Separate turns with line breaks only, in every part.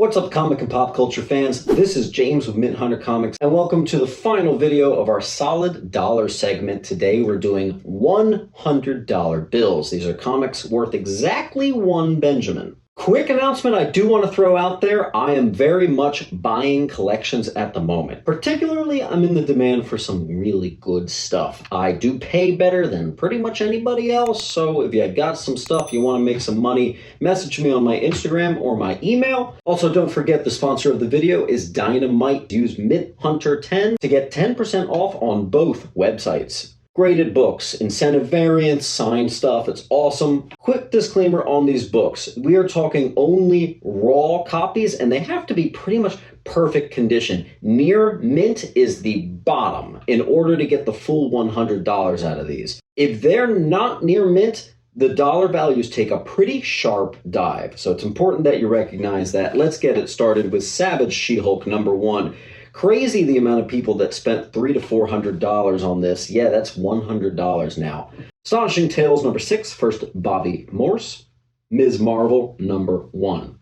What's up, comic and pop culture fans? This is James with Mint Hunter Comics, and welcome to the final video of our solid dollar segment. Today we're doing $100 bills. These are comics worth exactly one Benjamin. Quick announcement I do want to throw out there. I am very much buying collections at the moment. Particularly, I'm in the demand for some really good stuff. I do pay better than pretty much anybody else, so if you got some stuff you want to make some money, message me on my Instagram or my email. Also, don't forget the sponsor of the video is Dynamite. Use MintHunter10 to get 10% off on both websites. Graded books, incentive variants, signed stuff, it's awesome. Quick disclaimer on these books. We are talking only raw copies, and they have to be pretty much perfect condition. Near mint is the bottom in order to get the full $100 out of these. If they're not near mint, the dollar values take a pretty sharp dive. So it's important that you recognize that. Let's get it started with Savage She-Hulk #1. Crazy the amount of people that spent $300 to $400 on this. Yeah, that's $100 now. Astonishing Tales #6, first Bobby Morse. Ms. Marvel #1.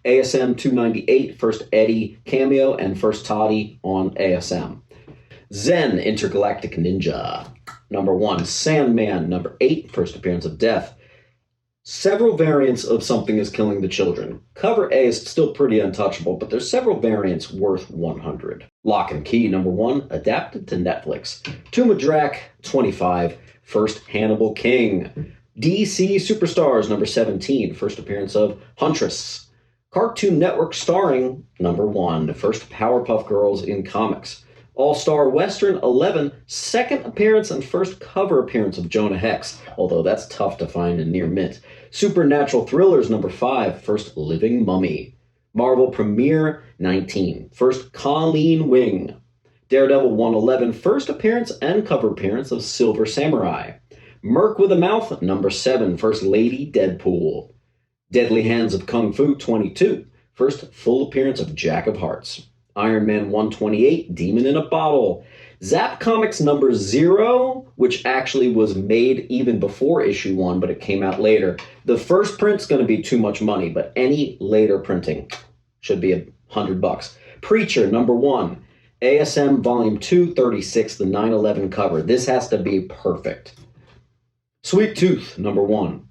ASM 298, first Eddie cameo and first Toddy on ASM. Zen Intergalactic Ninja #1. Sandman #8, first appearance of Death. Several variants of Something is Killing the Children. Cover A is still pretty untouchable, but there's several variants worth $100. Lock and Key #1, adapted to Netflix. Tomb of Drac 25, first Hannibal King. DC Superstars #17, first appearance of Huntress. Cartoon Network starring #1, first Powerpuff Girls in comics. All-Star Western 11, second appearance and first cover appearance of Jonah Hex, although that's tough to find in near mint. Supernatural Thrillers #5, first Living Mummy. Marvel Premiere 19, first Colleen Wing. Daredevil 111, first appearance and cover appearance of Silver Samurai. Merc with a Mouth #7, first Lady Deadpool. Deadly Hands of Kung Fu 22, first full appearance of Jack of Hearts. Iron Man 128, Demon in a Bottle. Zap Comics #0, which actually was made even before issue 1, but it came out later. The first print's going to be too much money, but any later printing should be $100. Preacher #1, ASM Volume 2, 36, the 9/11 cover. This has to be perfect. Sweet Tooth #1.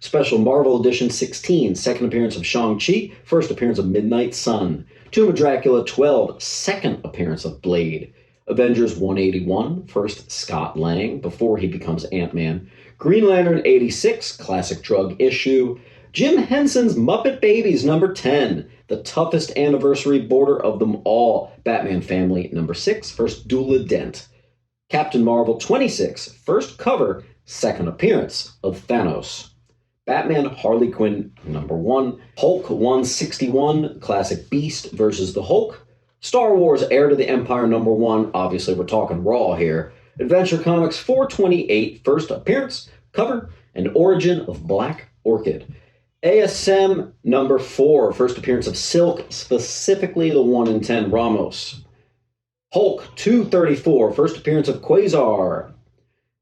Special Marvel Edition 16, second appearance of Shang-Chi, first appearance of Midnight Sun. Tomb of Dracula 12, second appearance of Blade. Avengers 181, first Scott Lang, before he becomes Ant-Man. Green Lantern 86, classic drug issue. Jim Henson's Muppet Babies #10, the toughest anniversary border of them all. Batman Family #6, first Dula Dent. Captain Marvel 26, first cover, second appearance of Thanos. Batman Harley Quinn #1, Hulk 161, classic Beast versus the Hulk. Star Wars Heir to the Empire #1, obviously we're talking raw here. Adventure Comics 428, first appearance, cover, and origin of Black Orchid. ASM #4, first appearance of Silk, specifically the 1 in 10 Ramos. Hulk 234, first appearance of Quasar.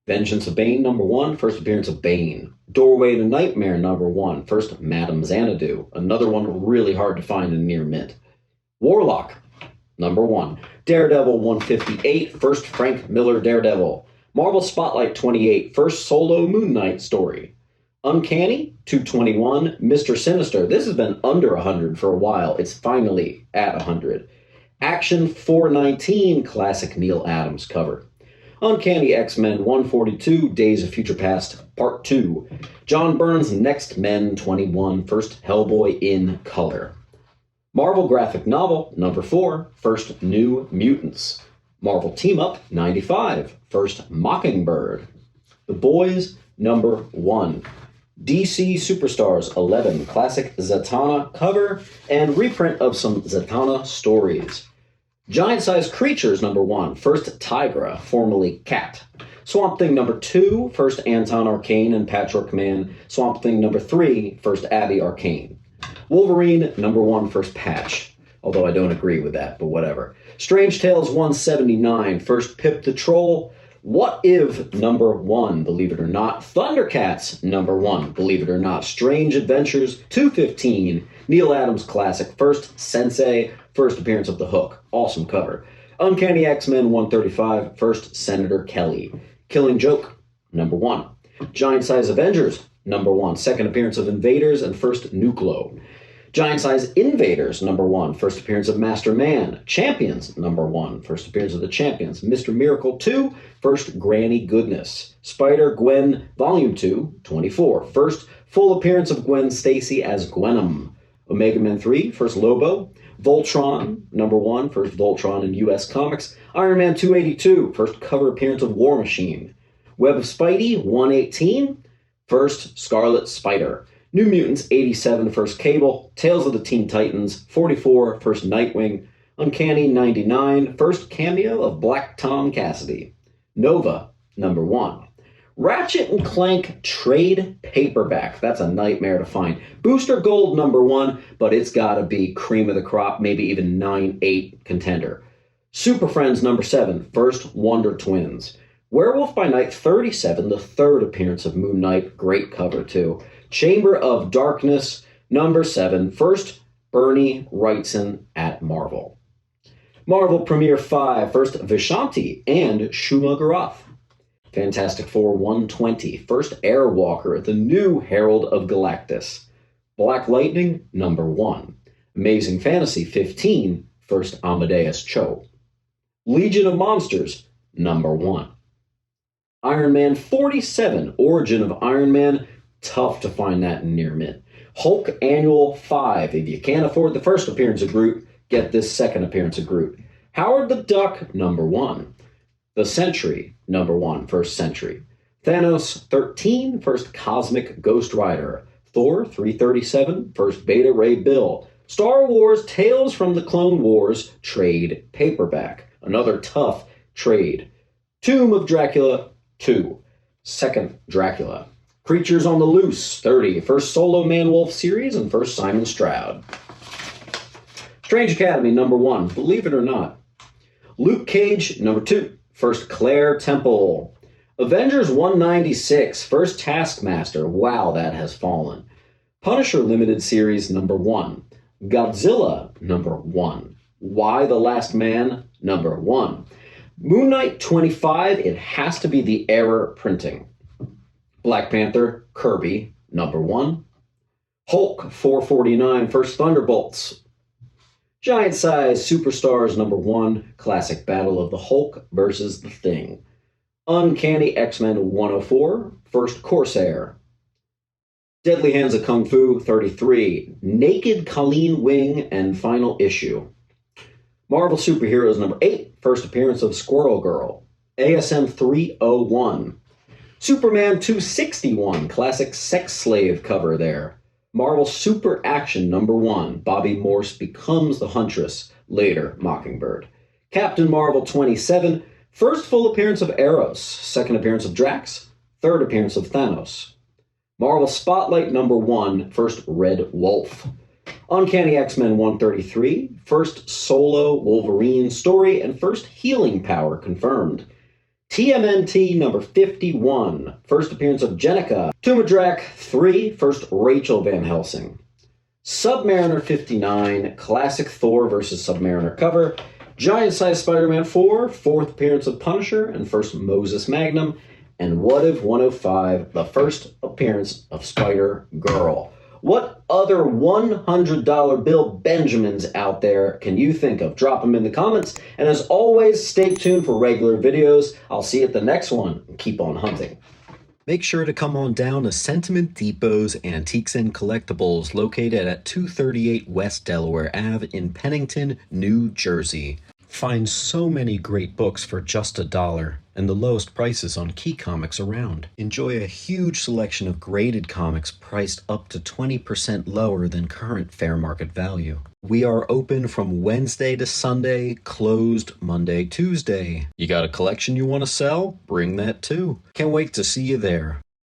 Vengeance of Bane #1, first appearance of Bane. Doorway to Nightmare #1, first Madame Xanadu. Another one really hard to find in near mint. Warlock #1. Daredevil 158, first Frank Miller Daredevil. Marvel Spotlight 28, first solo Moon Knight story. Uncanny 221, Mr. Sinister. This has been under 100 for a while. It's finally at 100. Action 419, classic Neil Adams cover. Uncanny X-Men 142, Days of Future Past, Part 2. John Byrne's Next Men 21, first Hellboy in color. Marvel Graphic Novel #4, first New Mutants. Marvel Team Up 95, first Mockingbird. The Boys #1. DC Superstars 11, classic Zatanna cover and reprint of some Zatanna stories. Giant-Sized Creatures #1, first Tigra, formerly Cat. Swamp Thing #2, first Anton Arcane and Patchwork Man. Swamp Thing #3, first Abby Arcane. Wolverine #1, first Patch, although I don't agree with that, but whatever. Strange Tales 179, first Pip the Troll. What If #1, believe it or not. Thundercats #1, believe it or not. Strange Adventures 215, Neil Adams Classic, first Sensei, first appearance of the Hook. Awesome cover. Uncanny X-Men 135, first Senator Kelly. Killing Joke, number 1. Giant Size Avengers, number 1. Second appearance of Invaders and first Nuclo. Giant Size Invaders, number 1. First appearance of Master Man. Champions, number 1. First appearance of the Champions. Mr. Miracle 2, first Granny Goodness. Spider-Gwen Volume 2, 24. First full appearance of Gwen Stacy as Gwenom. Omega Man 3, first Lobo. Voltron, number 1. First Voltron in U.S. Comics. Iron Man 282, first cover appearance of War Machine. Web of Spidey 118, first Scarlet Spider. New Mutants 87, first Cable. Tales of the Teen Titans 44, first Nightwing. Uncanny 99, first cameo of Black Tom Cassidy. Nova, number 1. Ratchet and Clank trade paperback. That's a nightmare to find. Booster Gold, number 1, but it's got to be cream of the crop, maybe even 9-8 contender. Super Friends, number 7, first Wonder Twins. Werewolf by Night 37, the third appearance of Moon Knight. Great cover, too. Chamber of Darkness, number 7, first Bernie Wrightson at Marvel. Marvel Premiere 5, first Vishanti and Shuma Gorath. Fantastic Four 120, first Airwalker, the new Herald of Galactus. Black Lightning, number 1. Amazing Fantasy 15, first Amadeus Cho. Legion of Monsters, number 1. Iron Man 47, Origin of Iron Man. Tough to find that in near mint. Hulk Annual 5. If you can't afford the first appearance of Groot, get this second appearance of Groot. Howard the Duck, number 1. The Sentry, number 1, first Sentry. Thanos 13, first Cosmic Ghost Rider. Thor 337, first Beta Ray Bill. Star Wars Tales from the Clone Wars trade paperback. Another tough trade. Tomb of Dracula 2, second Dracula. Creatures on the Loose 30, first Solo Man-Wolf series and first Simon Stroud. Strange Academy, number 1, believe it or not. Luke Cage, number 2, first Claire Temple. Avengers 196, first Taskmaster. Wow, that has fallen. Punisher Limited Series, number 1. Godzilla, number 1. Why the Last Man, number 1. Moon Knight 25, it has to be the error printing. Black Panther, Kirby, number 1. Hulk 449, first Thunderbolts. Giant Size Superstars, number 1. Classic Battle of the Hulk versus the Thing. Uncanny X-Men 104, first Corsair. Deadly Hands of Kung Fu 33, Naked Colleen Wing and final issue. Marvel Superheroes number 8, first appearance of Squirrel Girl. ASM 301. Superman 261, classic sex slave cover there. Marvel Super Action number 1, Bobby Morse becomes the Huntress, later Mockingbird. Captain Marvel 27, first full appearance of Eros, second appearance of Drax, third appearance of Thanos. Marvel Spotlight number 1, first Red Wolf. Uncanny X-Men 133, first solo Wolverine story and first healing power confirmed. TMNT number 51, first appearance of Jenica. Tumadrak 3, first Rachel Van Helsing. Submariner 59, classic Thor vs. Submariner cover. Giant Size Spider-Man 4, fourth appearance of Punisher and first Moses Magnum. And What If 105, the first appearance of Spider-Girl. What other $100 bill Benjamins out there can you think of? Drop them in the comments. And as always, stay tuned for regular videos. I'll see you at the next one. Keep on hunting. Make sure to come on down to Sentiment Depot's Antiques and Collectibles, located at 238 West Delaware Ave in Pennington, New Jersey. Find so many great books for just $1 and the lowest prices on key comics around. Enjoy a huge selection of graded comics priced up to 20% lower than current fair market value. We are open from Wednesday to Sunday, closed Monday, Tuesday. You got a collection you want to sell? Bring that too. Can't wait to see you there.